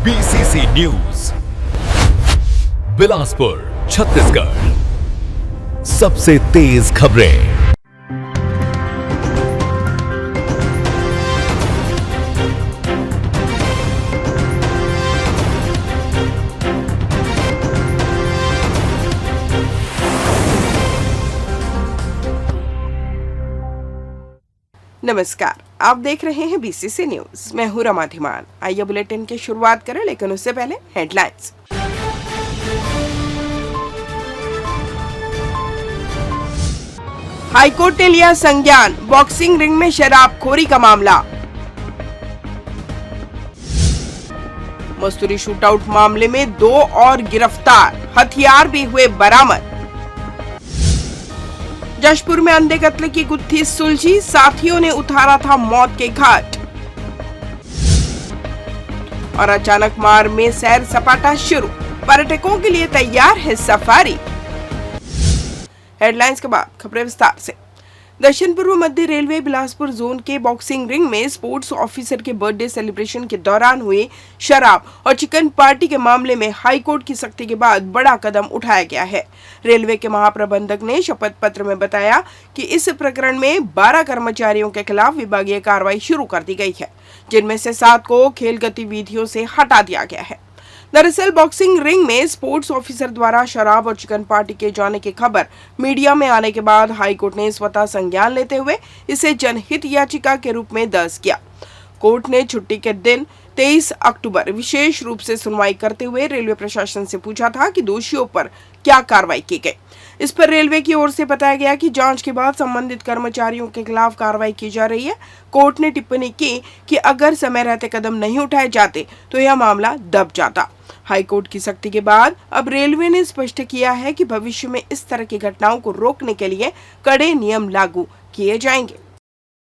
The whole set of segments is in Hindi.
BCC न्यूज बिलासपुर छत्तीसगढ़, सबसे तेज खबरें। नमस्कार, आप देख रहे हैं बीसीसी न्यूज। मैं हूं रमा धीमान। आइए बुलेटिन की शुरुआत करें, लेकिन उससे पहले हेडलाइंस। हाईकोर्ट ने लिया संज्ञान, बॉक्सिंग रिंग में शराबखोरी का मामला। मसूरी शूटआउट मामले में 2 और गिरफ्तार, हथियार भी हुए बरामद। जशपुर में अंधे कत्ल की गुत्थी सुलझी, साथियों ने उतारा था मौत के घाट। और अचानक मार में सैर सपाटा शुरू, पर्यटकों के लिए तैयार है सफारी। हेडलाइंस के बाद खबरें विस्तार से। दक्षिण पूर्व मध्य रेलवे बिलासपुर जोन के बॉक्सिंग रिंग में स्पोर्ट्स ऑफिसर के बर्थडे सेलिब्रेशन के दौरान हुए शराब और चिकन पार्टी के मामले में हाईकोर्ट की सख्ती के बाद बड़ा कदम उठाया गया है। रेलवे के महाप्रबंधक ने शपथ पत्र में बताया कि इस प्रकरण में 12 कर्मचारियों के खिलाफ विभागीय कार्रवाई शुरू कर दी गई है, जिनमें से 7 को खेल गतिविधियों से हटा दिया गया है। दरअसल बॉक्सिंग रिंग में स्पोर्ट्स ऑफिसर द्वारा शराब और चिकन पार्टी के जाने की खबर मीडिया में आने के बाद हाईकोर्ट ने स्वतः संज्ञान लेते हुए इसे जनहित याचिका के रूप में दर्ज किया। कोर्ट ने छुट्टी के दिन 23 अक्टूबर विशेष रूप से सुनवाई करते हुए रेलवे प्रशासन से पूछा था कि दोषियों पर क्या कार्रवाई की गई। इस पर रेलवे की ओर से बताया गया कि जांच के बाद संबंधित कर्मचारियों के खिलाफ कार्रवाई की जा रही है। कोर्ट ने टिप्पणी की कि अगर समय रहते कदम नहीं उठाए जाते तो यह मामला दब जाता। हाईकोर्ट की सख्ती के बाद अब रेलवे ने स्पष्ट किया है कि भविष्य में इस तरह की घटनाओं को रोकने के लिए कड़े नियम लागू किए जाएंगे।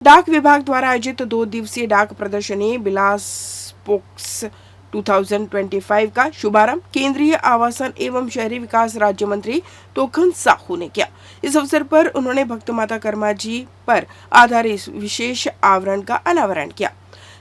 डाक विभाग द्वारा आयोजित 2 दिवसीय डाक प्रदर्शनी बिलासपोक्स 2025 का शुभारंभ केंद्रीय आवासन एवं शहरी विकास राज्य मंत्री तोखन साहू ने किया। इस अवसर पर उन्होंने भक्त माता कर्मा जी पर आधारित विशेष आवरण का अनावरण किया।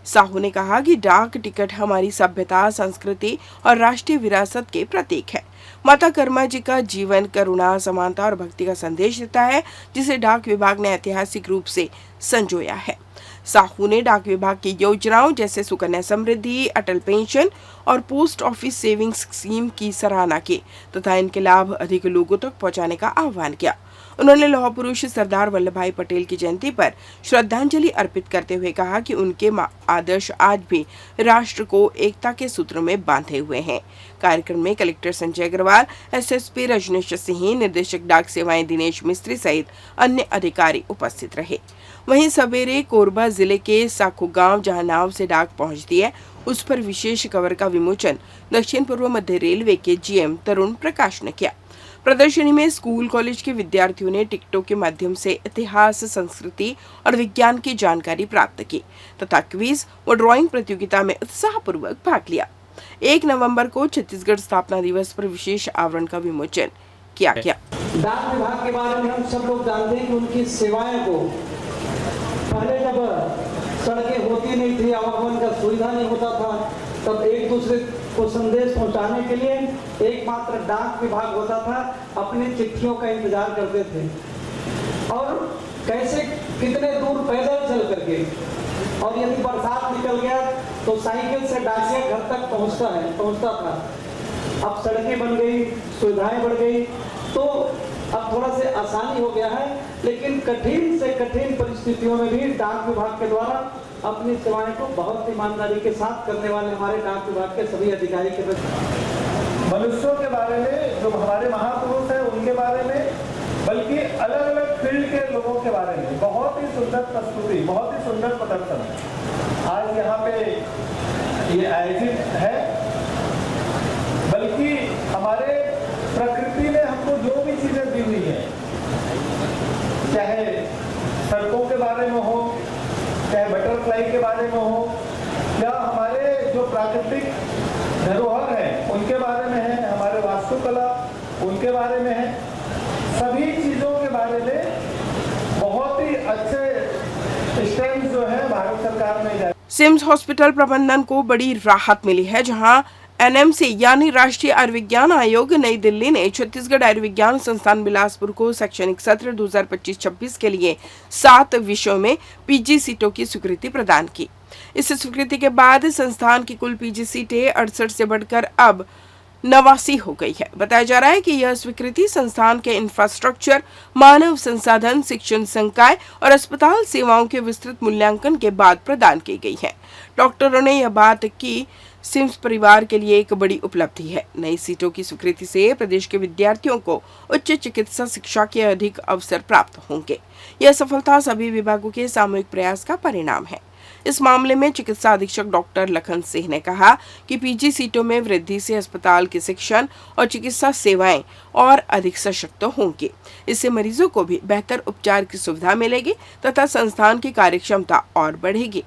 साहू ने कहा कि डाक टिकट हमारी सभ्यता, संस्कृति और राष्ट्रीय विरासत के प्रतीक है। माता कर्मा जी का जीवन करुणा, समानता और भक्ति का संदेश देता है, जिसे डाक विभाग ने ऐतिहासिक रूप से संजोया है। साहू ने डाक विभाग की योजनाओं जैसे सुकन्या समृद्धि, अटल पेंशन और पोस्ट ऑफिस सेविंग्स स्कीम की सराहना की तथा इनके लाभ अधिक लोगों तक पहुंचाने का आह्वान किया। उन्होंने लौह पुरुष सरदार वल्लभ भाई पटेल की जयंती पर श्रद्धांजलि अर्पित करते हुए कहा कि उनके आदर्श आज भी राष्ट्र को एकता के सूत्र में बांधे हुए हैं। कार्यक्रम में कलेक्टर संजय अग्रवाल, एसएसपी रजनीश सिंह, निर्देशक डाक सेवाएं दिनेश मिस्त्री सहित अन्य अधिकारी उपस्थित रहे। वहीं सवेरे कोरबा जिले के साखू गांव, जहां नाव से डाक पहुंचती है, उस पर विशेष कवर का विमोचन दक्षिण पूर्व मध्य रेलवे के जीएम तरुण प्रकाश ने किया। प्रदर्शनी में स्कूल कॉलेज के विद्यार्थियों ने टिकटों के माध्यम से इतिहास, संस्कृति और विज्ञान की जानकारी प्राप्त की तथा क्विज और ड्राइंग प्रतियोगिता में उत्साहपूर्वक भाग लिया। 1 नवंबर को छत्तीसगढ़ स्थापना दिवस पर विशेष आवरण का विमोचन किया गया। डाक विभाग के बारे में हम सब लोग जानते हैं कि उनकी सेवाएं को पहले जब सड़कें होती नहीं थी, आवागमन का सुविधा नहीं होता था, तब एक दूसरे को संदेश पहुंचाने के लिए एकमात्र डाक विभाग होता था। अपनी चिट्ठियों का इंतजार करते थे और कैसे कितने दूर पैदल चल करके, और यदि बरसात निकल गया तो साइकिल से डाकिया घर तक पहुंचता था। अब सड़कें बन गई, सुविधाएं बढ़ गई, तो अब थोड़ा से आसानी हो गया है। लेकिन कठिन से कठिन परिस्थितियों में भी डाक विभाग के द्वारा अपनी सेवाएं को बहुत ईमानदारी के साथ करने वाले हमारे डाक विभाग के सभी अधिकारी के प्रति मनुष्यों के बारे में, जो हमारे महापुरुष हैं उनके बारे में, बल्कि अलग अलग फील्ड के लोगों के बारे में बहुत ही सुंदर प्रस्तुति, बहुत ही सुंदर प्रदर्शन आज यहाँ पे ये आयोजित है। बल्कि हमारे प्रकृति ने हमको जो भी चीजें दी हुई है, चाहे सड़कों के बारे में हो, चाहे बटरफ्लाई के बारे में हो, या हमारे जो प्राकृतिक धरोहर है उनके बारे में है, हमारे वास्तुकला उनके बारे में है, सभी चीजों के बारे में बहुत ही अच्छे स्टेप्स जो है भारत सरकार ने सिम्स हॉस्पिटल प्रबंधन को बड़ी राहत मिली है, जहां एनएमसी यानी राष्ट्रीय आयुर्विज्ञान आयोग नई दिल्ली ने छत्तीसगढ़ आयुर्विज्ञान संस्थान बिलासपुर को शैक्षणिक सत्र 2025-26 के लिए 7 विषयों में पीजी सीटों की स्वीकृति प्रदान की। इस स्वीकृति के बाद संस्थान की कुल पीजी सीटें 68 से बढ़कर अब 89 हो गई है। बताया जा रहा है कि यह स्वीकृति संस्थान के इंफ्रास्ट्रक्चर, मानव संसाधन, शिक्षण संकाय और अस्पताल सेवाओं के विस्तृत मूल्यांकन के बाद प्रदान की गई है। डॉक्टरों ने यह बात की सिम्स परिवार के लिए एक बड़ी उपलब्धि है। नई सीटों की स्वीकृति से प्रदेश के विद्यार्थियों को उच्च चिकित्सा शिक्षा के अधिक अवसर प्राप्त होंगे। यह सफलता सभी विभागों के सामूहिक प्रयास का परिणाम है। इस मामले में चिकित्सा अधीक्षक डॉक्टर लखन सिंह ने कहा कि पीजी सीटों में वृद्धि से अस्पताल के शिक्षण और चिकित्सा सेवाएं और अधिक सशक्त होंगी। इससे मरीजों को भी बेहतर उपचार की सुविधा मिलेगी तथा संस्थान की कार्यक्षमता और बढ़ेगी।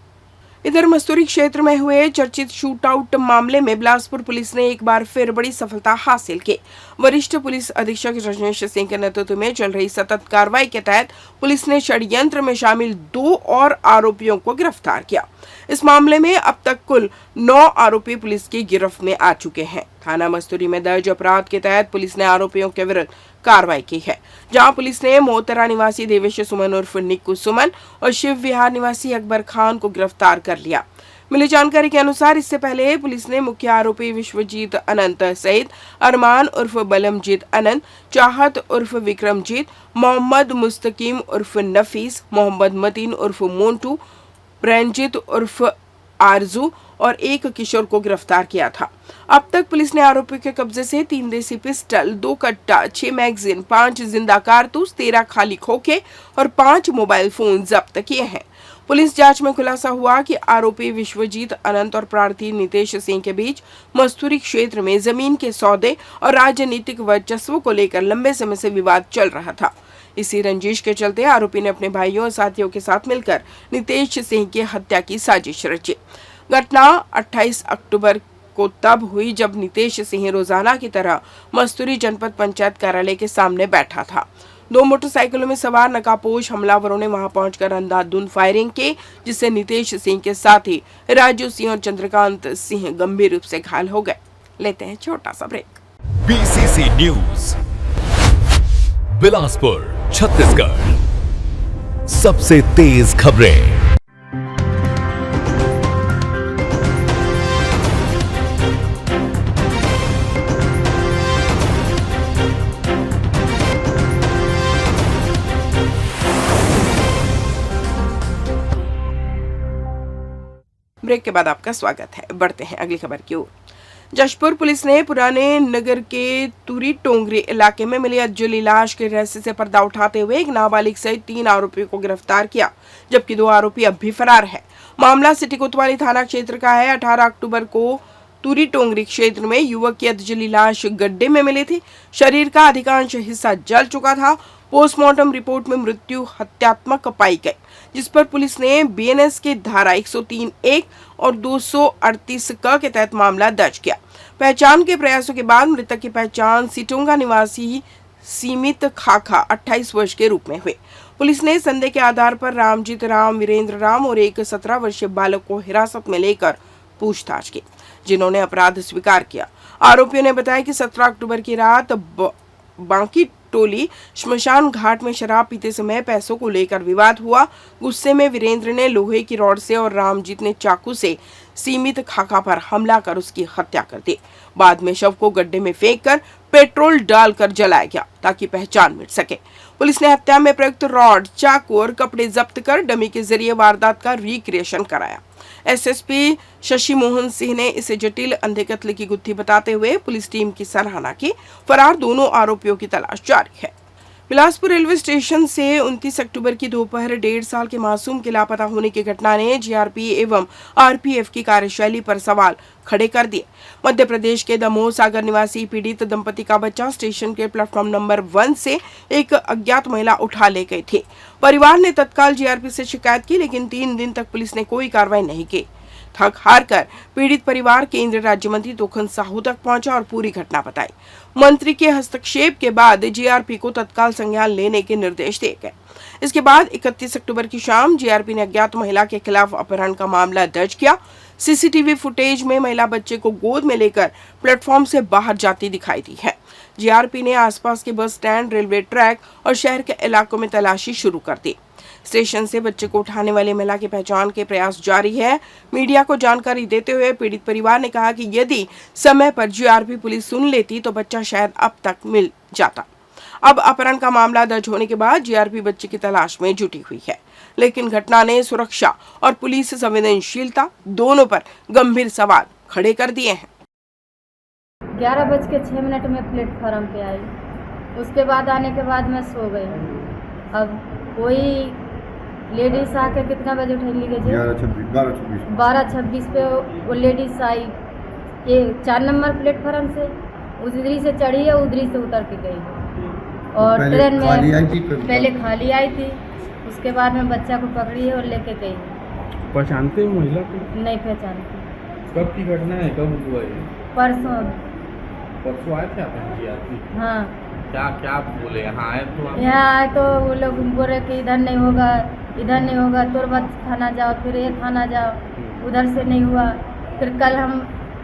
इधर मस्तूरी क्षेत्र में हुए चर्चित शूटआउट मामले में बिलासपुर पुलिस ने एक बार फिर बड़ी सफलता हासिल की। वरिष्ठ पुलिस अधीक्षक रजनीश सिंह के नेतृत्व में चल रही सतत कार्रवाई के तहत पुलिस ने षड्यंत्र में शामिल 2 और आरोपियों को गिरफ्तार किया। इस मामले में अब तक कुल 9 आरोपी पुलिस की गिरफ्त में आ चुके हैं। थाना मस्तूरी में दर्ज अपराध के तहत पुलिस ने आरोपियों के विरुद्ध कार्रवाई की है, जहां पुलिस ने मोहतरा निवासी देवेश सुमन उर्फ निक्कू सुमन और शिव विहार निवासी अकबर खान को गिरफ्तार कर लिया। मिली जानकारी के अनुसार इससे पहले पुलिस ने मुख्य आरोपी विश्वजीत अनंत सहित अरमान उर्फ बलमजीत अनंत, चाहत उर्फ विक्रमजीत, मोहम्मद मुस्तकीम उर्फ नफीस, मोहम्मद मतीन उर्फ मोन्टू, ब्रंजीत उर्फ आरजू और एक किशोर को गिरफ्तार किया था। अब तक पुलिस ने आरोपियों के कब्जे से 3 देसी पिस्टल, 2 कट्टा, 6 मैगजीन, 5 जिंदा कारतूस, 13 खाली खोखे और 5 मोबाइल फोन जब्त किए हैं। पुलिस जांच में खुलासा हुआ कि आरोपी विश्वजीत अनंत और प्रार्थी नितेश सिंह के बीच मस्तूरी क्षेत्र में जमीन के सौदे और राजनीतिक वर्चस्व को लेकर लंबे समय से विवाद चल रहा था। इसी रंजिश के चलते आरोपी ने अपने भाइयों और साथियों के साथ मिलकर नितेश सिंह की हत्या की साजिश रची। घटना 28 अक्टूबर को तब हुई जब नितेश सिंह रोजाना की तरह मस्तूरी जनपद पंचायत कार्यालय के सामने बैठा था। 2 मोटरसाइकिलों में सवार नकाबपोश हमलावरों ने वहां पहुंचकर अंधाधुंध फायरिंग की, जिससे नितेश सिंह के साथी राजू सिंह और चंद्रकांत सिंह गंभीर रूप से घायल हो गए। लेते हैं छोटा सा break. BCC news Bilaspur Chhattisgarh, सबसे तेज खबरें। ब्रेक के बाद आपका स्वागत है। बढ़ते हैं अगली खबर की ओर। जशपुर पुलिस ने पुराने नगर के तुरी टोंगरी इलाके में मिली अज्जली लाश के रहस्य से पर्दा उठाते हुए एक नाबालिग सहित 3 आरोपियों को गिरफ्तार किया, जबकि 2 आरोपी अब भी फरार है। मामला सिटी कोतवाली थाना क्षेत्र का है। 18 अक्टूबर को तुरी टोंगरी क्षेत्र में युवक की अज्जली लाश गड्ढे में मिली थी। शरीर का अधिकांश हिस्सा जल चुका था। पोस्टमार्टम रिपोर्ट में मृत्यु हत्यात्मक पाई गई, जिस पर पुलिस ने बीएनएस की धारा 103(1) और 238 क के तहत मामला दर्ज किया। पहचान के प्रयासों के बाद मृतक की पहचान सिटोंगा निवासी सीमित खाखा 28 वर्ष के रूप में हुई। पुलिस ने संदेह के आधार पर रामजीत राम, वीरेंद्र राम और एक 17 वर्षीय बालक को हिरासत में लेकर पूछताछ की, जिन्होंने अपराध स्वीकार किया। आरोपियों ने बताया कि 17 अक्टूबर की रात बांकी टोली श्मशान घाट में शराब पीते समय पैसों को लेकर विवाद हुआ। गुस्से में वीरेंद्र ने लोहे की रॉड से और रामजीत ने चाकू से सीमित खाका पर हमला कर उसकी हत्या कर दी। बाद में शव को गड्ढे में फेंककर पेट्रोल डालकर जलाया गया ताकि पहचान मिट सके। पुलिस ने हत्या में प्रयुक्त रॉड, चाकू और कपड़े जब्त कर डमी के जरिए वारदात का रिक्रिएशन कराया। एसएसपी शशि मोहन सिंह ने इसे जटिल अंधे कत्ल की गुत्थी बताते हुए पुलिस टीम की सराहना की। फरार दोनों आरोपियों की तलाश जारी है। बिलासपुर रेलवे स्टेशन से 29 अक्टूबर की दोपहर 1.5 साल के मासूम के लापता होने की घटना ने जीआरपी एवं आरपीएफ की कार्यशैली पर सवाल खड़े कर दिए। मध्य प्रदेश के दमोह सागर निवासी पीड़ित दंपति का बच्चा स्टेशन के प्लेटफॉर्म नंबर 1 से एक अज्ञात महिला उठा ले गई थी। परिवार ने तत्काल जीआरपी से शिकायत की, लेकिन 3 दिन तक पुलिस ने कोई कार्रवाई नहीं की। थक हार कर पीड़ित परिवार केंद्रीय राज्य मंत्री तोखन साहू तक पहुंचा और पूरी घटना बताई। मंत्री के हस्तक्षेप के बाद जीआरपी को तत्काल संज्ञान लेने के निर्देश दिए गए। इसके बाद 31 अक्टूबर की शाम जीआरपी ने अज्ञात महिला के खिलाफ अपहरण का मामला दर्ज किया। सीसीटीवी फुटेज में महिला बच्चे को गोद में लेकर प्लेटफॉर्म से बाहर जाती दिखाई दी है। जीआरपी ने आसपास के बस स्टैंड, रेलवे ट्रैक और शहर के इलाकों में तलाशी शुरू कर दी। स्टेशन से बच्चे को उठाने वाली महिला की पहचान के प्रयास जारी है। मीडिया को जानकारी देते हुए पीड़ित परिवार ने कहा कि यदि समय पर जीआरपी पुलिस सुन लेती तो बच्चा शायद अब तक मिल जाता। अब अपहरण का मामला दर्ज होने के बाद जीआरपी बच्चे की तलाश में जुटी हुई है, लेकिन घटना ने सुरक्षा और पुलिस संवेदनशीलता दोनों पर गंभीर सवाल खड़े कर दिए हैं। 11:06 में प्लेटफॉर्म पे आई। उसके बाद आने के बाद मैं सो गई। अब कोई लेडीज आके कितना बजे उठा ली गई? 12:26 पे वो लेडीज आई, ये 4 नंबर प्लेटफॉर्म से उधरी से चढ़ी है, उधरी से उतर के गई और ट्रेन में पहले खाली आई थी। उसके बाद में बच्चा को पकड़ी है और लेके गई। पहचानते हो महिला को? नहीं पहचानती। कब की घटना है, कब हुआ ये? परसों आए थे आप? हाँ। क्या बोले? यहाँ आए तो यहाँ आए तो वो लोग बोले कि इधर नहीं होगा, इधर नहीं होगा, तुरंत थाना जाओ, फिर ये थाना जाओ, उधर से नहीं हुआ। फिर कल हम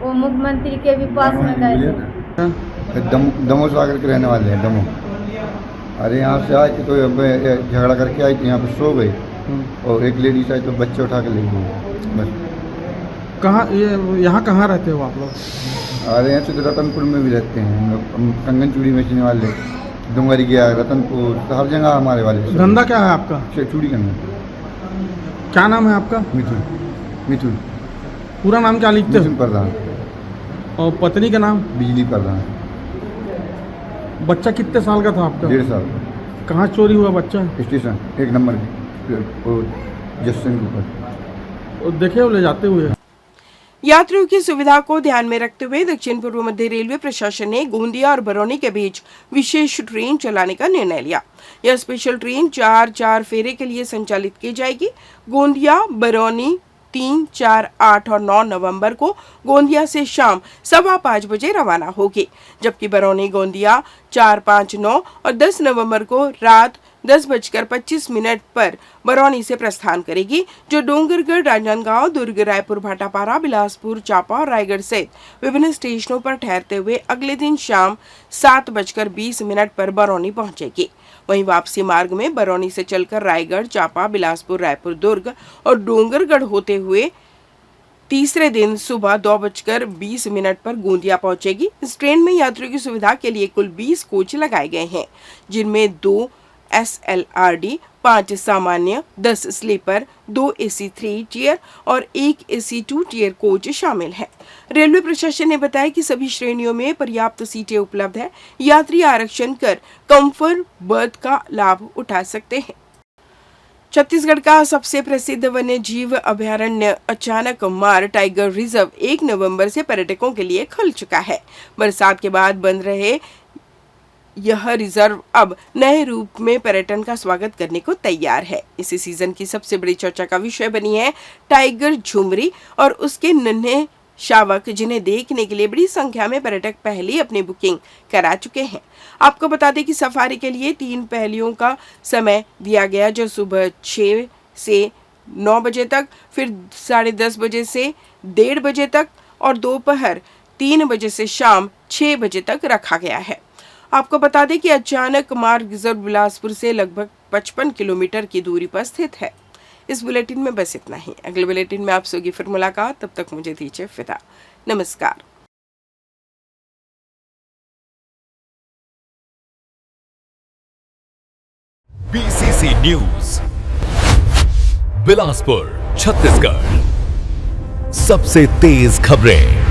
वो मुख्यमंत्री के भी पास में गए थे। दमोह सागर के रहने वाले हैं, दमोह। अरे यहाँ से आई थी तो झगड़ा करके आई थी, यहाँ पे सो गई और एक लेडीज आई तो बच्चे उठा के ले गई। बस। कहाँ यहाँ कहाँ रहते हो आप लोग? अरे यहाँ से रतनपुर में भी रहते हैं हम लोग, कंगन चूड़ी बेचने वाले, डुंगरी गया, रतनपुर, हर जगह हमारे वाले। धंधा क्या है आपका? चूड़ी कंगन। क्या नाम है आपका? मिथुन। पूरा नाम क्या लिखते हो? प्रधान। और पत्नी का नाम? बिजली प्रधान। बच्चा कितने साल का था आपका? 1.5 साल। कहाँ चोरी हुआ बच्चा? स्टेशन 1 नंबर जस्टिन के ऊपर। और देखे हो ले जाते हुए? यात्रियों की सुविधा को ध्यान में रखते हुए दक्षिण पूर्व मध्य रेलवे प्रशासन ने गोंदिया और बरौनी के बीच विशेष ट्रेन चलाने का निर्णय लिया। यह स्पेशल ट्रेन 4 फेरे के लिए संचालित की जाएगी। गोंदिया बरौनी 3, 4, 8 और 9 नवंबर को गोंदिया से शाम 5:15 बजे रवाना होगी, जबकि बरौनी गोंदिया 4, 5, 9 और 10 नवंबर को रात 10:25 पर बरौनी से प्रस्थान करेगी, जो डोंगरगढ़, राजनांदगांव, दुर्ग, रायपुर, भाटापारा, बिलासपुर, चांपा और रायगढ़ सहित विभिन्न स्टेशनों पर ठहरते हुए अगले दिन शाम 7:20 पर बरौनी पहुंचेगी। वहीं वापसी मार्ग में बरौनी से चलकर रायगढ़, चांपा, बिलासपुर, रायपुर, दुर्ग और डोंगरगढ़ होते हुए तीसरे दिन सुबह 2:20 पर गोंदिया पहुंचेगी। इस ट्रेन में यात्रियों की सुविधा के लिए कुल 20 कोच लगाए गए हैं, जिनमें 2 SLRD, 5 सामान्य, 10 स्लीपर, 2 AC 3 टियर और 1 AC 2 टियर कोच शामिल है। रेलवे प्रशासन ने बताया कि सभी श्रेणियों में पर्याप्त सीटें उपलब्ध है। यात्री आरक्षण कर कंफर्ट बर्थ का लाभ उठा सकते हैं। छत्तीसगढ़ का सबसे प्रसिद्ध वन्य जीव अभयारण्य अचानक मार टाइगर रिजर्व 1 नवंबर से पर्यटकों के लिए खुल चुका है। बरसात के बाद बंद रहे यह रिजर्व अब नए रूप में पर्यटन का स्वागत करने को तैयार है। इसी सीजन की सबसे बड़ी चर्चा का विषय बनी है टाइगर झुमरी और उसके नन्हे शावक, जिन्हें देखने के लिए बड़ी संख्या में पर्यटक पहले ही अपनी बुकिंग करा चुके हैं। आपको बता दें कि सफारी के लिए 3 पहलियों का समय दिया गया, जो सुबह 6 से 9 बजे तक, फिर 10:30 बजे से 1:30 बजे तक और दोपहर 3 बजे से शाम 6 बजे तक रखा गया है। आपको बता दें कि अचानक मार्ग रिजर्व बिलासपुर से लगभग 55 किलोमीटर की दूरी पर स्थित है। इस बुलेटिन में बस इतना ही। अगले बुलेटिन में आपसे होगी फिर मुलाकात, तब तक मुझे दीजिए विदा। नमस्कार। BCC न्यूज बिलासपुर छत्तीसगढ़, सबसे तेज खबरें।